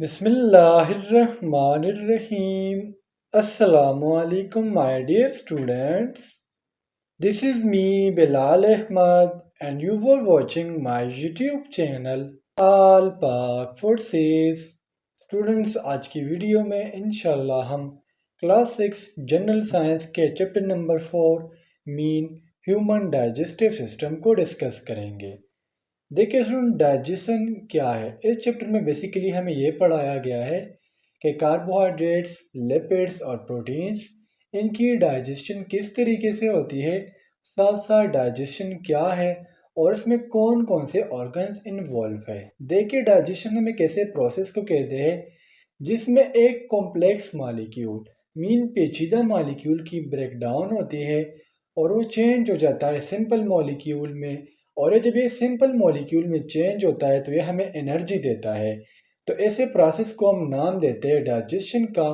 Bismillahirrahmanirrahim. Assalamu alaikum, my dear students. This is me, Bilal Ahmad, and you were watching my YouTube channel, Al Pak Forces. Students, आज की video में इंशाल्लाह हम class 6 general science के chapter number 4 mean human digestive system को discuss करेंगे। देखिए student, digestion क्या है। इस चैप्टर में बेसिकली हमें ये पढ़ाया गया है कि कार्बोहाइड्रेट्स, लिपिड्स और प्रोटीन्स, इनकी डाइजेशन किस तरीके से होती है, साथ साथ डाइजेशन क्या है और इसमें कौन कौन से ऑर्गन्स इन्वॉल्व है। देखिए डाइजेशन हमें कैसे प्रोसेस को कहते हैं जिसमें एक कॉम्प्लेक्स मालिक्यूल मीन पेचीदा मालिक्यूल की ब्रेकडाउन होती है और वो चेंज हो जाता है सिंपल मॉलिक्यूल में। और ये जब ये सिंपल मॉलिक्यूल में चेंज होता है तो ये हमें एनर्जी देता है। तो ऐसे प्रोसेस को हम नाम देते हैं डाइजेशन का।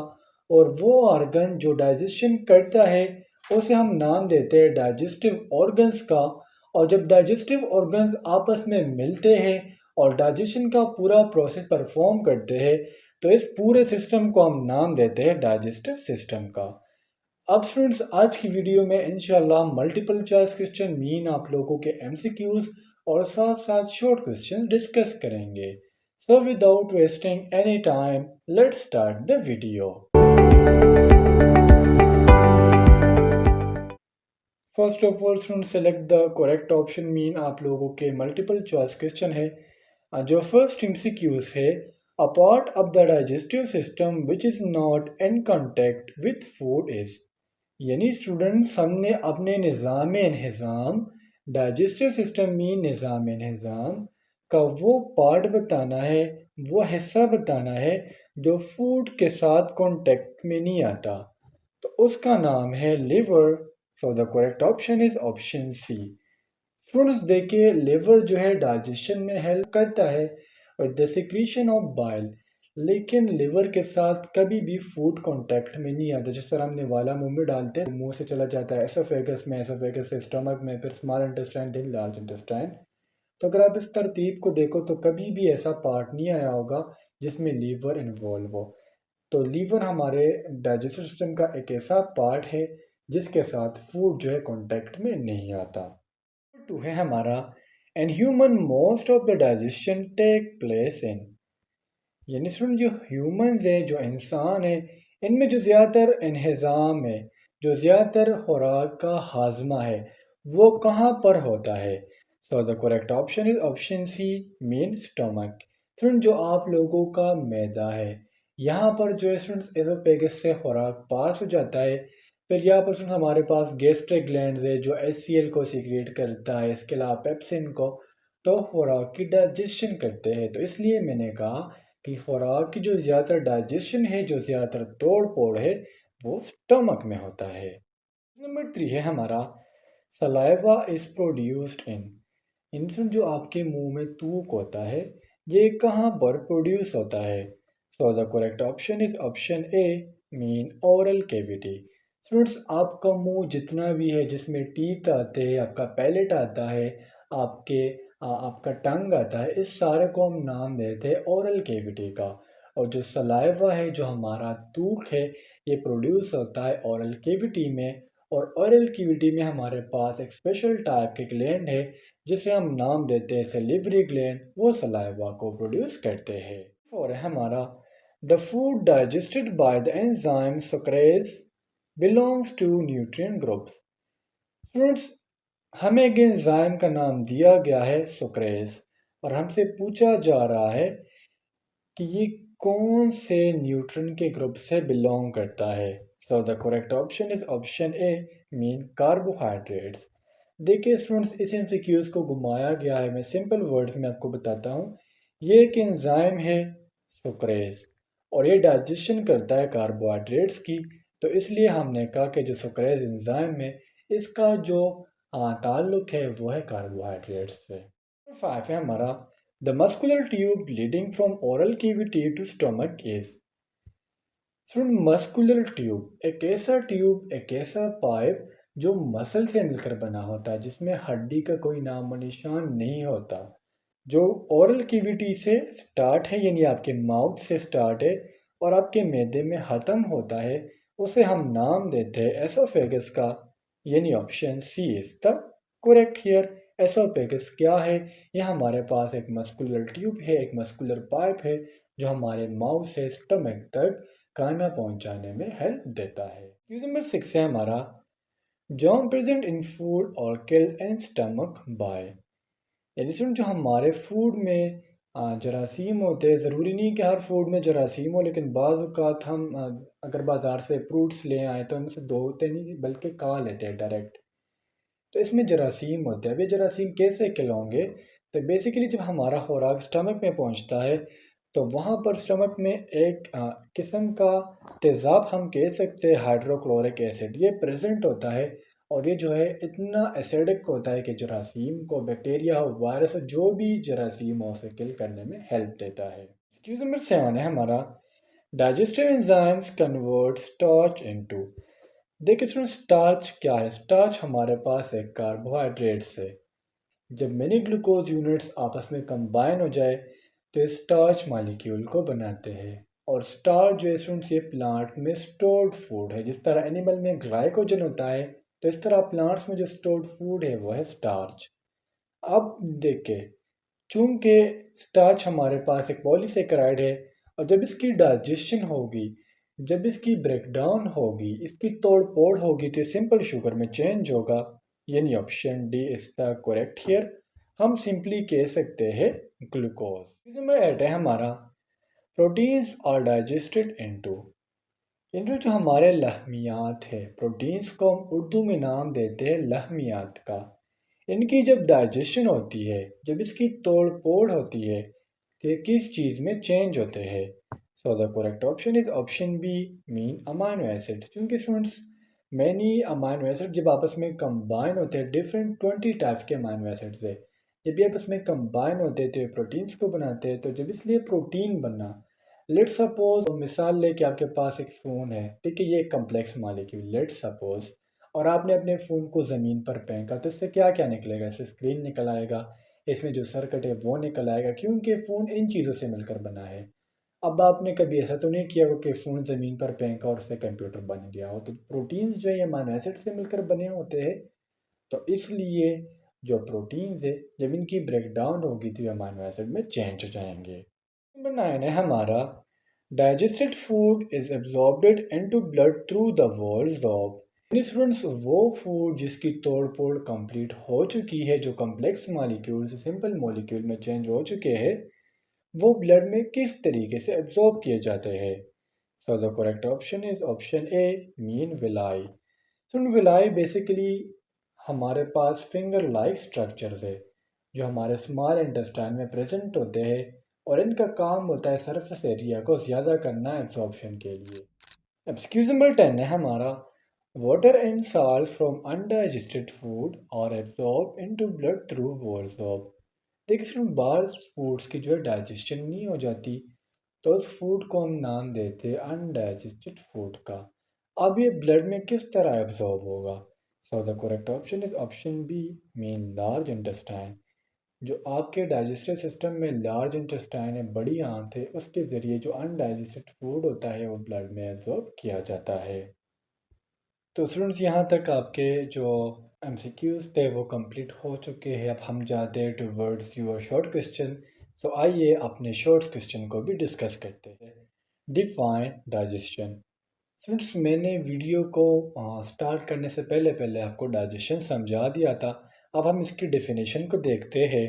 और वो ऑर्गन जो डाइजेशन करता है उसे हम नाम देते हैं डाइजेस्टिव ऑर्गन्स का। और जब डाइजेस्टिव ऑर्गन्स आपस में मिलते हैं और डाइजेशन का पूरा प्रोसेस परफॉर्म करते हैं तो इस पूरे सिस्टम को हम नाम देते हैं डाइजेस्टिव सिस्टम का। अब स्टूडेंट्स, आज की वीडियो में इंशाल्लाह मल्टीपल चॉइस क्वेश्चन मीन आप लोगों के एमसीक्यूज और साथ साथ शॉर्ट क्वेश्चन डिस्कस करेंगे। So without wasting any time, let's start the video. First of all student, select the correct option mean आप लोगों के मल्टीपल चॉइस क्वेश्चन है। जो फर्स्ट एमसीक्यूज है, a part of the digestive system which is not in contact with food is. यानी students, हमने अपने निज़ाम इंहिज़ाम, digestive system में निज़ाम इंहिज़ाम का वो पार्ट बताना है, वो हिस्सा बताना है जो फूड के साथ कांटेक्ट में नहीं आता। तो उसका नाम है liver. So the correct option is option C. Students देखिए, लिवर जो है डाइजेशन में हेल्प करता है और द सिक्रीशन ऑफ बाइल, लेकिन लिवर के साथ कभी भी फूड कांटेक्ट में नहीं आता। जिस तरह हमने वाला मुंह में डालते हैं, मुंह से चला जाता है एसोफेगस में, एसोफेगस से स्टमक में, फिर small intestine, then large intestine. तो अगर आप इस तरतीब को देखो तो कभी भी ऐसा पार्ट नहीं आया होगा जिसमें लीवर इन्वॉल्व हो। तो लीवर हमारे डाइजेस्टिव सिस्टम का एक ऐसा पार्ट है जिसके साथ फूड जो है कांटेक्ट में नहीं आता। टू है हमारा, and human most of the digestion take place in. यानी सुन, जो ह्यूमंस हैं, जो इंसान है, इनमें जो ज़्यादातर इन्हिज़ाम है, जो ज़्यादातर खुराक का हाजमा है, वो कहाँ पर होता है। So the correct option is option C mean stomach. सुन, जो आप लोगों का मैदा है, यहाँ पर जो है स्टूडेंट्स एसोफेगस से खुराक पास हो जाता है। फिर यहाँ पर स्टूडेंट्स हमारे पास गैस्ट्रिक ग्लैंड्स है जो HCl को सीक्रेट करता है, इसके अलावा पेप्सिन को। तो खुराक की डाइजेशन करते हैं। तो इसलिए मैंने कहा कि खुराक की जो ज़्यादातर डाइजेशन है, जो ज़्यादातर तोड़ फोड़ है, वो स्टमक में होता है। नंबर 3 है हमारा, saliva is produced in. Insulin जो आपके मुंह में थूक होता है, ये कहाँ पर प्रोड्यूस होता है। So the correct option is option A mean oral cavity. Students, आपका मुंह जितना भी है, जिसमें टीथ आते हैं, आपका पैलेट आता है, आपका टंग आता है, इस सारे को हम नाम देते हैं ओरल कैविटी का। और जो सलाइवा है, जो हमारा थूक है, ये प्रोड्यूस होता है ओरल कैविटी में। और ओरल कैविटी में हमारे पास एक स्पेशल टाइप के ग्लैंड है जिसे हम नाम देते हैं सलिवरी ग्लैंड, वो सलाइवा को प्रोड्यूस करते हैं। और है हमारा, the food digested by the enzyme sucrase belongs to nutrient groups. Students, हमें एक एंजाइम का नाम दिया गया है सुक्रेज, और हमसे पूछा जा रहा है कि ये कौन से न्यूट्रन के ग्रुप से बिलोंग करता है। So the correct option is option A mean carbohydrates. देखिए स्टूडेंट्स, इस एमसीक्यूज को घुमाया गया है, मैं सिंपल वर्ड्स में आपको बताता हूँ। ये एक एंजाइम है सुक्रेज, और ये डाइजेशन करता है कार्बोहाइड्रेट्स की। तो इसलिए हमने कहा कि जो सुक्रेज एंजाइम है, इसका जो ताल्लुक है वो है कार्बोहाइड्रेट्स से। 5 है हमारा, the muscular tube leading from oral cavity to stomach is. सुन, मस्कुलर ट्यूब एक ऐसा ट्यूब, एक ऐसा पाइप जो मसल से मिलकर बना होता है, जिसमें हड्डी का कोई नामो निशान नहीं होता। जो ओरल कैविटी से स्टार्ट है यानी आपके माउथ से स्टार्ट है और आपके मैदे में ख़त्म होता है, उसे हम नाम देते हैं एसोफेगस का, यानी option C is the correct here. Oesophagus क्या है? यह हमारे पास एक मस्कुलर ट्यूब है, एक मस्कुलर पाइप है जो हमारे माउथ से स्टमक तक खाना पहुंचाने में हेल्प देता है। क्वेश्चन नंबर 6 है हमारा, जर्म प्रेजेंट इन फूड और किल एंड स्टमक बाय। यानी सुन, जो हमारे फूड में जरासीम होते हैं, ज़रूरी नहीं कि हर फूड में जरासीम हो, लेकिन बाज़ औक़ात हम अगर बाज़ार से फ्रूट्स ले आए तो इनसे धोते नहीं बल्कि खा लेते हैं डायरेक्ट, तो इसमें जरासीम होते हैं। अब ये जरासीम कैसे खिलाओगे? तो बेसिकली जब हमारा खुराक स्टमक में पहुंचता है तो वहाँ पर स्टमक में एक किस्म का तेज़ाब, हम कह सकते हैं हाइड्रोक्लोरिक एसिड, ये प्रेजेंट होता है और ये जो है इतना एसिडिक होता है कि जरासीम को, बैक्टीरिया हो, वायरस हो, जो भी जरासीम हो उसे किल करने में हेल्प देता है। एक्सक्यूज नंबर 7 है हमारा, digestive enzymes convert starch into. देखिए स्टूडेंट, स्टार्च क्या है? स्टार्च हमारे पास एक कार्बोहाइड्रेट से, जब मैनी ग्लूकोज यूनिट्स आपस में कंबाइन हो जाए तो स्टार्च मॉलिक्यूल को बनाते हैं। और स्टार्च जो है स्टूडेंट्स, ये प्लांट में स्टोर्ड फूड है। जिस तरह एनिमल में ग्लाइकोजन होता है, तो इस तरह प्लांट्स में जो स्टोर्ड फूड है वो है स्टार्च। अब देखिए, चूंकि स्टार्च हमारे पास एक पॉलीसेकेराइड है और जब इसकी डाइजेशन होगी, जब इसकी ब्रेकडाउन होगी, इसकी तोड़ फोड़ होगी तो सिंपल शुगर में चेंज होगा, यानी option D is the correct here. हम सिंपली कह सकते हैं ग्लूकोज। नंबर 8 है हमारा, प्रोटीन्स आर डाइजेस्टेड इनटू जो हमारे लहमियात है, प्रोटीन्स को हम उर्दू में नाम देते हैं लहमियात का। इनकी जब डाइजेशन होती है, जब इसकी तोड़ फोड़ होती है, तो ये किस चीज़ में चेंज होते हैं? So the correct option is option B, mean amino acid. क्योंकि स्टूडेंट्स, मैनी अमाइनो एसिड जब आपस में कंबाइन होते हैं, डिफरेंट 20 टाइप्स के अमाइनो एसिड्स है, जब ये आपस में कंबाइन होते हैं तो ये प्रोटीन्स को बनाते हैं। तो जब इसलिए प्रोटीन बनना, लेट सपोज मिसाल लेके आपके पास एक फ़ोन है, ठीक है, ये एक कम्प्लेक्स मॉलिक्यूल, लेट सपोज, और आपने अपने फ़ोन को ज़मीन पर फेंका तो इससे क्या क्या निकलेगा? इससे स्क्रीन निकल आएगा, इसमें जो सर्किट है वो निकल आएगा, क्योंकि फ़ोन इन चीज़ों से मिलकर बना है। अब आपने कभी ऐसा तो नहीं किया हो कि फ़ोन ज़मीन पर फेंका और उससे कंप्यूटर बन गया हो? तो प्रोटीन्स जो है अमीनो एसिड से मिलकर बने होते हैं, तो इसलिए जो प्रोटीन्स है जब इनकी ब्रेकडाउन होगी तो ये अमीनो एसिड में चेंज हो जाएंगे। नंबर 9 है हमारा, digested food is absorbed into blood through the walls of. Students, वो फूड जिसकी तोड़ फोड़ कंप्लीट हो चुकी है, जो कॉम्प्लेक्स मॉलिक्यूल से सिंपल मॉलिक्यूल में चेंज हो चुके हैं, वो ब्लड में किस तरीके से एब्जॉर्ब किए जाते हैं? So the correct option is option A, mean villi. Soon, villi basically हमारे पास फिंगर लाइक स्ट्रक्चर्स है जो हमारे स्मॉल इंटेस्टाइन में प्रेजेंट होते हैं और इनका काम होता है सरफेस एरिया को ज़्यादा करना एब्जॉर्प्शन के लिए। एक्सक्यूज नंबर 10 है हमारा, water and salt from undigested food और absorb into blood through walls of. देखिए, बाहर फूड्स की जो है डाइजेशन नहीं हो जाती, तो उस फूड को हम नाम देते हैं अनडाइजेस्टेड फूड का। अब ये ब्लड में किस तरह एब्जॉर्ब होगा? So the correct option is option B, mean large intestine. जो आपके डाइजेस्टिव सिस्टम में लार्ज इंटेस्टाइन है, बड़ी आंत है, उसके ज़रिए जो अनडाइजेस्टेड फूड होता है वो ब्लड में एब्जॉर्ब किया जाता है। तो स्टूडेंट्स, यहाँ तक आपके जो एमसीक्यूज थे वो कंप्लीट हो चुके हैं। अब हम जाते हैं टुवर्ड्स योर शॉर्ट क्वेश्चन। सो आइए अपने शॉर्ट क्वेश्चन को भी डिस्कस करते हैं। Define digestion. फ्रेंड्स, मैंने वीडियो को स्टार्ट करने से पहले पहले आपको डाइजेशन समझा दिया था। अब हम इसकी डेफिनेशन को देखते हैं।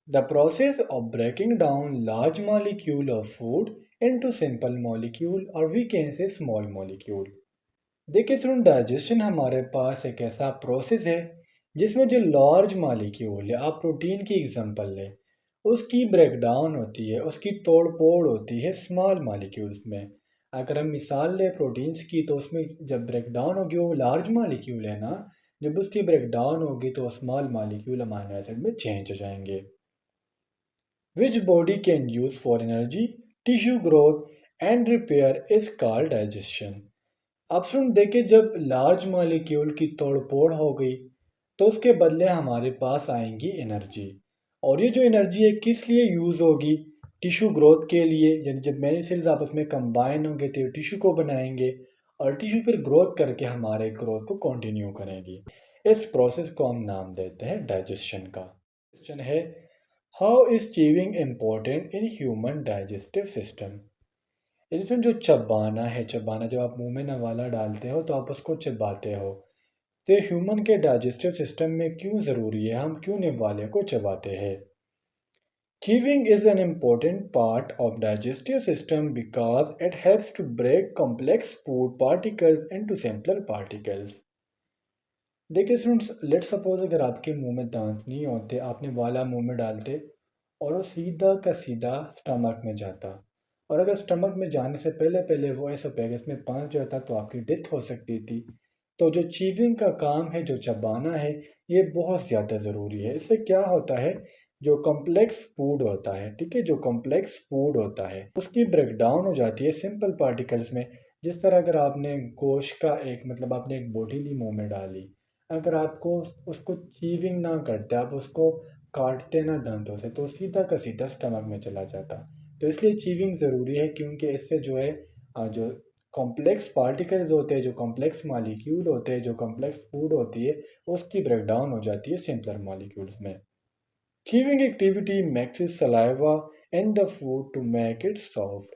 The process of breaking down large molecule of food into simple molecule और we can say small molecule. देखिए फ्रेंड, डाइजेशन हमारे पास एक ऐसा प्रोसेस है जिसमें जो लार्ज मॉलिक्यूल है, आप प्रोटीन की एग्जांपल लें, उसकी ब्रेकडाउन होती है, उसकी तोड़ फोड़ होती है स्मॉल मॉलिक्यूल्स में। अगर हम मिसाल लें प्रोटीन्स की, तो उसमें जब ब्रेकडाउन होगी, वो लार्ज मॉलिक्यूल है ना, जब उसकी ब्रेकडाउन होगी तो स्मॉल मॉलिक्यूल अमीनो एसिड में चेंज हो जाएंगे। Which body can use for energy, tissue growth and repair is called digestion. अब सुन, देखे, जब लार्ज मॉलिक्यूल की तोड़ फोड़ हो गई तो उसके बदले हमारे पास आएंगी एनर्जी, और ये जो एनर्जी है किस लिए यूज़ होगी? टिश्यू ग्रोथ के लिए, यानी जब मैनी सेल्स आपस में कंबाइन होंगे तो टिश्यू को बनाएंगे और टिश्यू फिर ग्रोथ करके हमारे ग्रोथ को कंटिन्यू करेंगी। इस प्रोसेस को हम नाम देते हैं डाइजेशन का। क्वेश्चन है, how is chewing important in human digestive system? इसमें जो चबाना है, चबाना जब आप मुंह में नवाला डालते हो तो आप उसको चबाते हो, तो ह्यूमन के डाइजेस्टिव सिस्टम में क्यों ज़रूरी है, हम क्यों निवाले को चबाते हैं? Chewing is an important part of digestive system because it helps to break complex food particles into simpler particles. देखिए स्टूडेंट्स, लेट सपोज अगर आपके मुंह में दांत नहीं होते, आपने वाला मुंह में डालते और वो सीधा का सीधा स्टमक में जाता, और अगर स्टमक में जाने से पहले पहले वो एसोफेगस में पहुंच जाता तो आपकी डेथ हो सकती थी। तो जो चीविंग का काम है, जो चबाना है, ये बहुत ज़्यादा ज़रूरी है। इससे क्या होता है, जो कॉम्प्लेक्स फूड होता है, ठीक है, जो कॉम्प्लेक्स फूड होता है उसकी ब्रेकडाउन हो जाती है सिंपल पार्टिकल्स में। जिस तरह अगर आपने गोश्त का एक मतलब आपने एक बोटी ली मुंह में डाली, अगर आपको उसको चीविंग ना करते, आप उसको काटते ना दांतों से, तो सीधा का सीधा स्टमक में चला जाता। तो इसलिए चीविंग ज़रूरी है, क्योंकि इससे जो है जो कॉम्प्लेक्स पार्टिकल्स होते हैं, जो कॉम्प्लेक्स मॉलिक्यूल होते हैं, जो कॉम्प्लेक्स फूड होती है, उसकी ब्रेकडाउन हो जाती है सिंपलर मॉलिक्यूल्स में। Chewing activity makes saliva in the food to make it soft.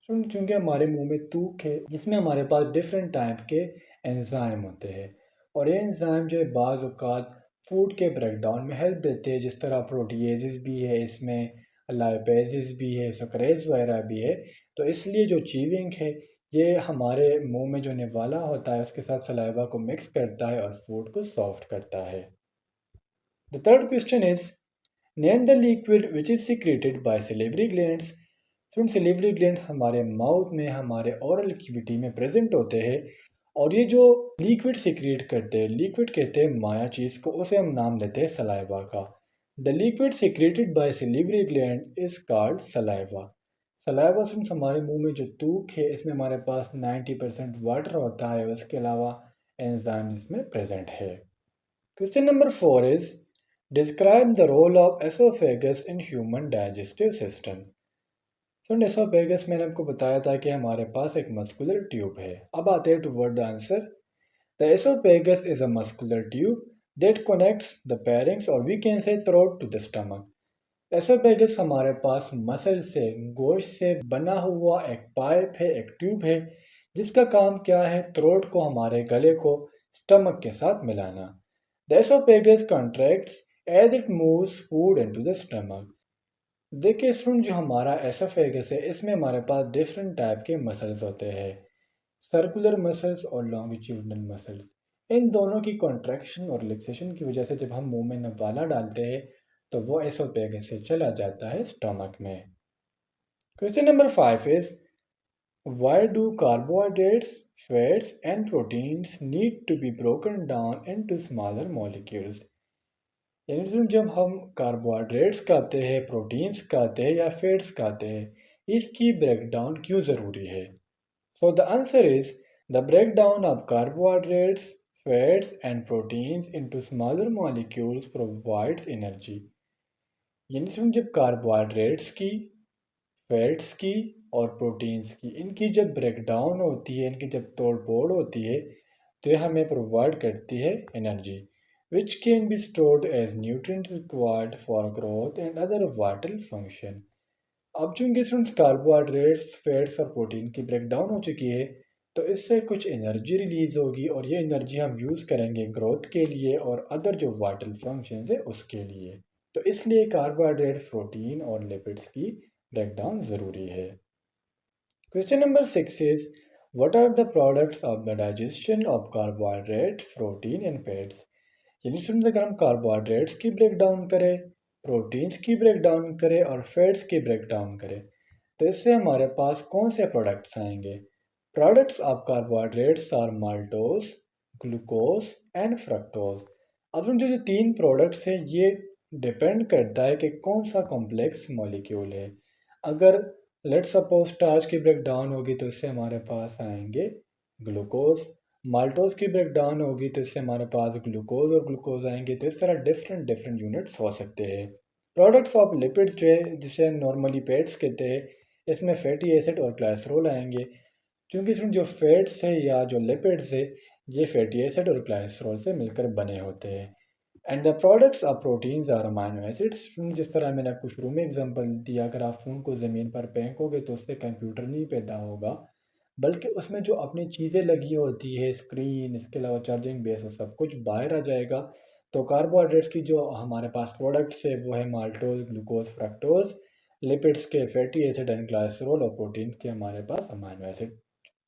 चूँकि हमारे मुंह में थूक है, इसमें हमारे पास डिफरेंट टाइप के एंजाइम होते हैं, और ये एंजाइम जो है बाज़ औक़ात फूड के ब्रेकडाउन में हेल्प देते हैं। जिस तरह प्रोटीएजेस भी है इसमें, लाइपेजेस भी है, सुक्रेज वगैरह भी है। तो इसलिए जो चीविंग है, ये हमारे मुंह में जो निवाला होता है उसके साथ सलाइवा को मिक्स करता है और फूड को सॉफ्ट करता है। The third question is, name the liquid which is secreted by salivary glands. तो सिलिवरी ग्लैंड्स हमारे माउथ में, हमारे ओरल कैविटी में प्रेजेंट होते हैं, और ये जो लिक्विड सिक्रेट करते हैं, लिक्विड कहते हैं माया चीज़ को, उसे हम नाम देते हैं सलाइवा का। The liquid secreted by salivary gland is called saliva. Saliva से हमारे मुंह में जो थूक है, इसमें हमारे पास 90% वाटर होता है, उसके अलावा एंजाइम्स इसमें प्रेजेंट है। Question number 4 is, describe the role of oesophagus in human digestive system. So oesophagus मैंने आपको बताया था कि हमारे पास एक मस्कुलर ट्यूब है। अब आते हैं toward the answer. The oesophagus is a muscular tube that connects the pharynx, और we can say throat to the stomach. Oesophagus हमारे पास मसल से, गोश्त से बना हुआ एक पाइप है, एक ट्यूब है, जिसका काम क्या है, थ्रोट को, हमारे गले को स्टमक के साथ मिलाना। The oesophagus contracts as it moves food into the stomach. देखिए स्टूडेंट, जो हमारा एसोफेगस है, इसमें हमारे पास डिफरेंट टाइप के मसल्स होते हैं, सर्कुलर मसल्स और लॉन्गिट्यूडनल मसल्स। इन दोनों की कॉन्ट्रैक्शन और रिलैक्सेशन की वजह से जब हम मुंह में नवाला डालते हैं तो वो एसोफेगस से चला जाता है स्टमक में। Question number 5 is, why do carbohydrates, fats and proteins need to be broken down into smaller molecules. यानी जब हम कार्बोहाइड्रेट्स खाते हैं, प्रोटीन्स खाते हैं या फैट्स खाते हैं, इसकी ब्रेकडाउन क्यों ज़रूरी है? So the answer is, the breakdown of carbohydrates, fats and proteins into smaller molecules provides energy. यानी जब कार्बोहाइड्रेट्स की, फैट्स की और प्रोटीन्स की, इनकी जब ब्रेकडाउन होती है, इनकी जब तोड़ फोड़ होती है, तो ये हमें प्रोवाइड करती है energy, which can be stored as nutrients required for growth and other vital function। अब चूंकि स्टूडेंट्स कार्बोहाइड्रेट्स, फैट्स और प्रोटीन की ब्रेकडाउन हो चुकी है, तो इससे कुछ एनर्जी रिलीज होगी, और ये एनर्जी हम यूज़ करेंगे ग्रोथ के लिए और अदर जो वाइटल फंक्शंस है उसके लिए। तो इसलिए कार्बोहाइड्रेट, प्रोटीन और लिपिड्स की ब्रेकडाउन ज़रूरी है। Question number 6 is, what are the products of the digestion of carbohydrate, protein and fats. यानी स्टूडेंट्स, अगर हम कार्बोहाइड्रेट्स की ब्रेकडाउन करें, प्रोटीन्स की ब्रेकडाउन करें और फैट्स की ब्रेकडाउन करें, तो इससे हमारे पास कौन से प्रोडक्ट्स आएंगे? Products of carbohydrates are maltose, glucose and fructose. अब जो जो तीन प्रोडक्ट्स हैं, ये डिपेंड करता है कि कौन सा कॉम्प्लेक्स मॉलिक्यूल है। अगर लेट सपोज स्टार्च की ब्रेकडाउन होगी तो इससे हमारे पास आएंगे ग्लूकोज, माल्टोज की ब्रेक डाउन होगी तो इससे हमारे पास ग्लूकोज और ग्लूकोज आएंगे, तो इस तरह डिफरेंट डिफरेंट यूनिट्स हो सकते हैं। प्रोडक्ट्स ऑफ लिपिड्स जो है, जिसे हम नॉर्मली फैट्स कहते हैं, इसमें फैटी एसिड और ग्लाइसरोल आएंगे। क्योंकि इसमें जो फैट्स है या जो लिपिड्स है, ये फैटी एसिड और ग्लाइसरोल से मिलकर बने होते हैं। And the products of proteins are amino acids. जिस तरह मैंने आपको शुरू में एग्जांपल दिया, अगर आप फ़ोन को ज़मीन पर फेंकोगे तो उससे कंप्यूटर नहीं पैदा होगा, बल्कि उसमें जो अपनी चीज़ें लगी होती है, स्क्रीन, इसके अलावा चार्जिंग बेस, और सब कुछ बाहर आ जाएगा। तो कार्बोहाइड्रेट्स की जो हमारे पास प्रोडक्ट्स है वो है माल्टोज, ग्लूकोज, फ्रक्टोज, लिपिड्स के फैटी एसिड एंड ग्लाइसरोल, और प्रोटीन्स के हमारे पास अमाइनो एसिड।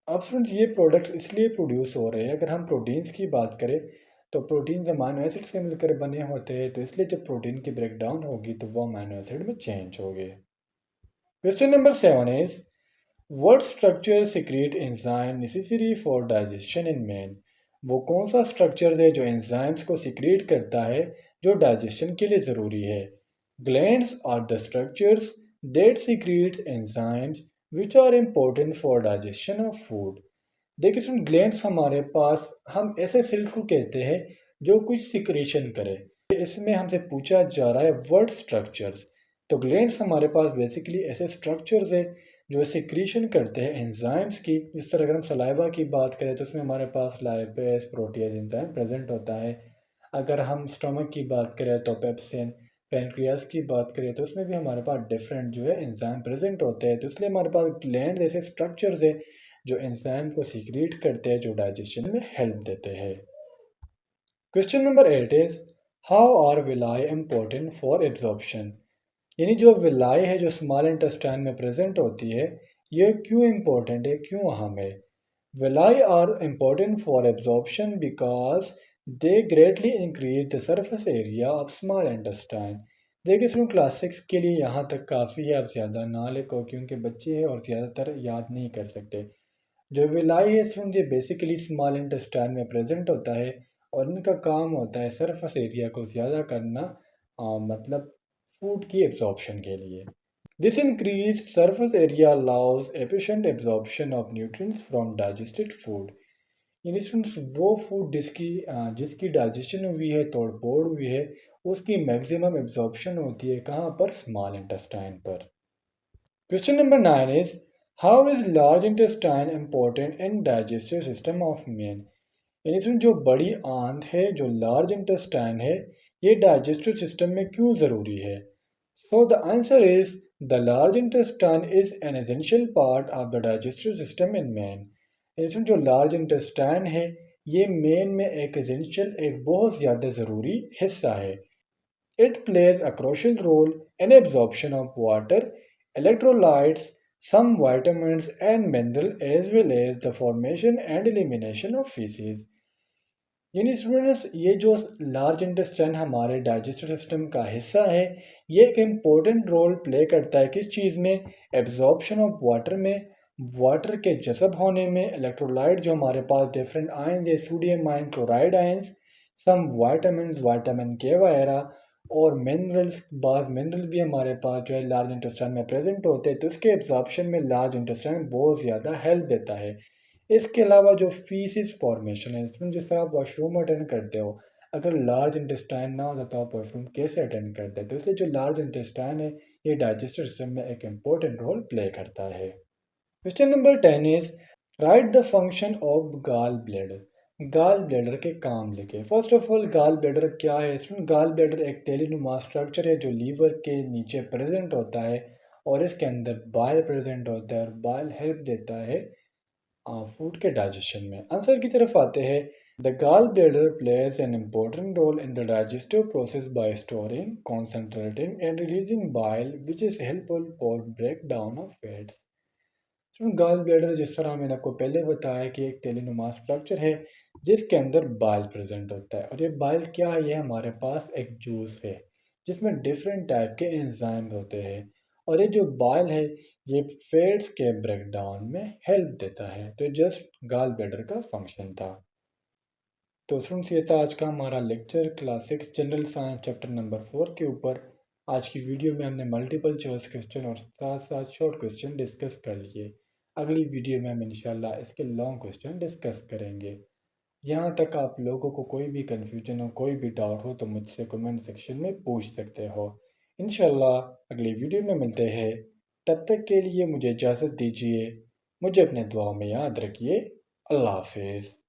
अब फ्रेंड्स, ये प्रोडक्ट्स इसलिए प्रोड्यूस हो रहे हैं, अगर हम प्रोटीन्स की बात करें तो प्रोटीन्स अमाइनो एसिड से मिलकर बने होते हैं, तो इसलिए जब प्रोटीन की ब्रेकडाउन होगी तो वो अमाइनो एसिड में चेंज होंगे। Question number 7 is what structure secrete enzyme necessary for digestion in man. वो कौन सा स्ट्रक्चर है जो एंजाइम्स को सिक्रीट करता है, जो डाइजेशन के लिए ज़रूरी है। Glands are the structures that secrete enzymes which are important for digestion of food. देखिए सुन, ग्लैंड्स हमारे पास, हम ऐसे सेल्स को कहते हैं जो कुछ सिक्रेशन करे। इसमें हमसे पूछा जा रहा है वर्ड स्ट्रक्चर्स। तो ग्लैंड्स हमारे पास बेसिकली ऐसे स्ट्रक्चर्स है जो सिक्रीशन करते हैं एंजाइम्स की। जिस तरह अगर हम सलाइवा की बात करें तो उसमें हमारे पास लाइपेज, प्रोटीज एंजाइम प्रेजेंट होता है। अगर हम स्टमक की बात करें तो पेप्सिन, पेनक्रियास की बात करें तो उसमें भी हमारे पास डिफरेंट जो है एंजाइम प्रेजेंट होते हैं। तो इसलिए हमारे पास ग्लैंड ऐसे स्ट्रक्चर्स है जो एंजाइम को सीक्रेट करते हैं, जो डाइजेशन में हेल्प देते हैं। Question number 8 is how are villi important for absorption. यानी जो विलाई है जो स्मॉल इंटेस्टाइन में प्रेजेंट होती है, ये क्यों इम्पोर्टेंट है, क्यों अहम है। Villi are important for absorption because they greatly increase the surface area of small intestine. देखिए इसमें क्लास 6 के लिए यहाँ तक काफ़ी है, आप ज़्यादा ना लिखो क्योंकि बच्चे हैं और ज़्यादातर याद नहीं कर सकते। जो विलाई है स्टूडेंट, ये बेसिकली स्मॉल इंटेस्टाइन में प्रेजेंट होता है और इनका काम होता है सरफेस एरिया को ज़्यादा करना, मतलब फूड की एब्जॉर्प्शन के लिए। This increase surface area allows efficient absorption of nutrients from digested food. यानी स्टूडेंट्स, वो फूड जिसकी डाइजेशन हुई है, तोड़ फोड़ हुई है, उसकी मैक्सिमम एब्जॉर्प्शन होती है कहाँ पर, स्मॉल इंटेस्टाइन पर। Question number 9 is how is large intestine important in digestive system of man। यानी इसमें जो बड़ी आंत है, जो लार्ज इंटेस्टाइन है, ये डाइजेस्टिव सिस्टम में क्यों ज़रूरी है। So the answer is the large intestine is an essential part of the digestive system in man. इसमें जो लार्ज इंटेस्टाइन है, ये मेन में एक एसेंशियल, एक बहुत ज़्यादा ज़रूरी हिस्सा है। It plays a crucial role in absorption of water, electrolytes, some vitamins and minerals, as well as the formation and elimination of feces। यानी स्टूडेंट्स, ये जो लार्ज इंटेस्टाइन हमारे डाइजेस्टिव सिस्टम का हिस्सा है, ये एक इम्पोर्टेंट रोल प्ले करता है किस चीज़ में, एब्जॉर्प्शन ऑफ वाटर में, वाटर के जज़ब होने में, इलेक्ट्रोलाइट जो हमारे पास डिफरेंट आयंस है, सोडियम आयन, क्लोराइड आयंस, सम वाइटामिन, वाइटामिन के वगैरह, और मिनरल्स, बाज़ मिनरल्स भी हमारे पास जो है लार्ज इंटेस्टाइन में प्रेजेंट होते हैं। तो इसके एब्जॉर्प्शन में लार्ज इंटेस्टाइन बहुत ज़्यादा हेल्प देता है। इसके अलावा जो फीसिस फॉर्मेशन है, इसमें जिस तरह आप वॉशरूम अटेंड करते हो, अगर लार्ज इंटेस्टाइन ना होता तो आप वॉशरूम कैसे अटेंड करते। तो इसलिए जो लार्ज इंटेस्टाइन है, ये डाइजेस्टिव सिस्टम में एक इम्पोर्टेंट रोल प्ले करता है। Question number 10 is right the function of gall bladder. Gall bladder के काम लिखे। First of all, gall bladder क्या है। इसमें गाल ब्लैडर एक तेलीनुमा स्ट्रक्चर है जो लीवर के नीचे प्रेजेंट होता है, और इसके अंदर बाइल प्रेजेंट होता है, और बाइल हेल्प देता है फूड के डाइजेशन में। आंसर की तरफ आते हैं। The gall bladder plays an important role in the digestive process by storing, concentrating and releasing bile which is helpful for break down of fats. Gall bladder, जिस तरह मैंने आपको पहले बताया कि एक तेलीनुमा स्ट्रक्चर है जिसके अंदर बाइल प्रेजेंट होता है, और ये बाइल क्या है, ये हमारे पास एक जूस है जिसमें डिफरेंट टाइप के एंजाइम होते हैं, और ये जो बाइल है, ये फैट्स के ब्रेकडाउन में हेल्प देता है। तो जस्ट गॉल ब्लैडर का फंक्शन था। तो स्टूडेंट्स, ये था आज का हमारा lecture class 6 general science chapter number 4 के ऊपर। आज की वीडियो में हमने मल्टीपल चॉइस क्वेश्चन और साथ साथ शॉर्ट क्वेश्चन डिस्कस कर लिए। अगली वीडियो में हम इंशाल्लाह इसके लॉन्ग क्वेश्चन डिस्कस करेंगे। यहाँ तक आप लोगों को कोई भी कन्फ्यूजन हो, कोई भी डाउट हो तो मुझसे कमेंट सेक्शन में पूछ सकते हो। इंशाल्लाह अगली वीडियो में मिलते हैं। तब तक के लिए मुझे इजाज़त दीजिए। मुझे अपने दुआओं में याद रखिए। अल्लाह हाफिज़।